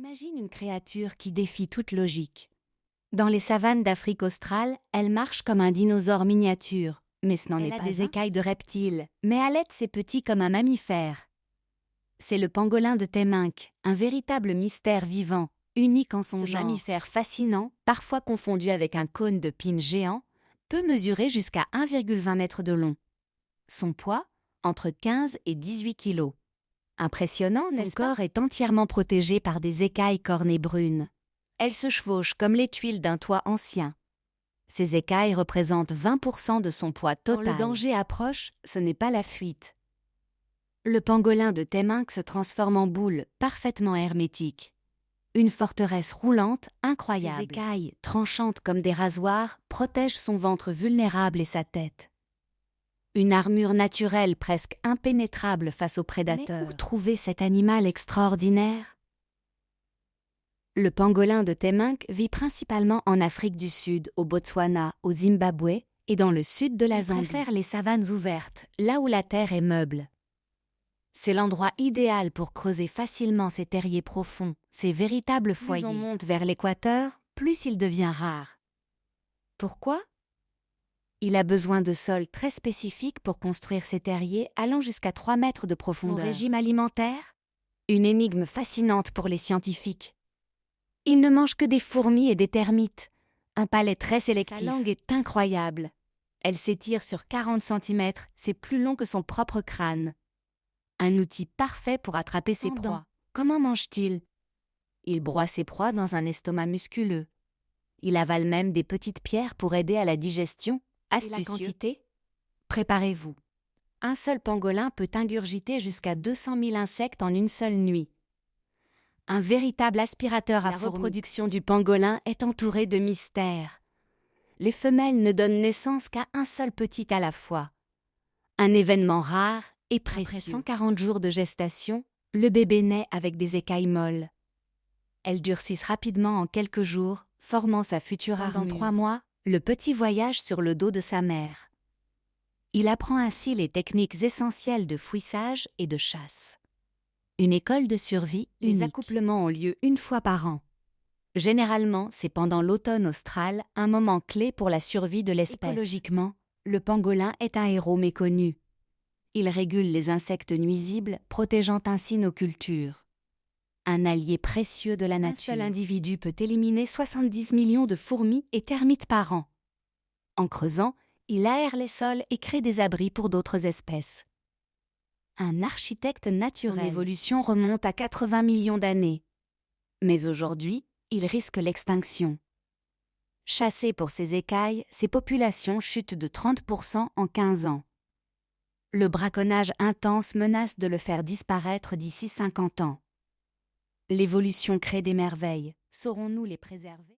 Imagine une créature qui défie toute logique. Dans les savanes d'Afrique australe, elle marche comme un dinosaure miniature, mais ce n'en est pas un. Elle a des écailles de reptile, mais allait ses petits comme un mammifère. C'est le pangolin de Temminck, un véritable mystère vivant, unique en son genre. Ce mammifère fascinant, parfois confondu avec un cône de pin géant, peut mesurer jusqu'à 1,20 m de long. Son poids, entre 15 et 18 kg. Impressionnant, n'est-ce pas? Son corps est entièrement protégé par des écailles cornées brunes. Elles se chevauchent comme les tuiles d'un toit ancien. Ces écailles représentent 20% de son poids total. Quand le danger approche, ce n'est pas la fuite. Le pangolin de Temminck se transforme en boule, parfaitement hermétique. Une forteresse roulante, incroyable. Ses écailles, tranchantes comme des rasoirs, protègent son ventre vulnérable et sa tête. Une armure naturelle presque impénétrable face aux prédateurs. Mais où trouver cet animal extraordinaire? Le pangolin de Temminck vit principalement en Afrique du Sud, au Botswana, au Zimbabwe et dans le sud de la Zambie. Il préfère les savanes ouvertes, là où la terre est meuble. C'est l'endroit idéal pour creuser facilement ces terriers profonds, ces véritables foyers. Plus on monte vers l'équateur, plus il devient rare. Pourquoi? Il a besoin de sols très spécifiques pour construire ses terriers allant jusqu'à 3 mètres de profondeur. Son régime alimentaire? Une énigme fascinante pour les scientifiques. Il ne mange que des fourmis et des termites. Un palais très sélectif. Sa langue est incroyable. Elle s'étire sur 40 cm, c'est plus long que son propre crâne. Un outil parfait pour attraper ses proies. Comment mange-t-il? Il broie ses proies dans un estomac musculeux. Il avale même des petites pierres pour aider à la digestion. Astucieux. Et la quantité? Préparez-vous. Un seul pangolin peut ingurgiter jusqu'à 200 000 insectes en une seule nuit. Un véritable aspirateur à fourmis. La reproduction du pangolin est entourée de mystères. Les femelles ne donnent naissance qu'à un seul petit à la fois. Un événement rare et précieux. Après 140 jours de gestation, le bébé naît avec des écailles molles. Elles durcissent rapidement en quelques jours, formant sa future armure. Pendant 3 mois, le petit voyage sur le dos de sa mère. Il apprend ainsi les techniques essentielles de fouissage et de chasse. Une école de survie unique. Les accouplements ont lieu 1 fois par an. Généralement, c'est pendant l'automne austral, un moment clé pour la survie de l'espèce. Écologiquement, le pangolin est un héros méconnu. Il régule les insectes nuisibles, protégeant ainsi nos cultures. Un allié précieux de la nature. Un seul individu peut éliminer 70 millions de fourmis et termites par an. En creusant, il aère les sols et crée des abris pour d'autres espèces. Un architecte naturel. Son évolution remonte à 80 millions d'années. Mais aujourd'hui, il risque l'extinction. Chassé pour ses écailles, ses populations chutent de 30% en 15 ans. Le braconnage intense menace de le faire disparaître d'ici 50 ans. L'évolution crée des merveilles. Saurons-nous les préserver?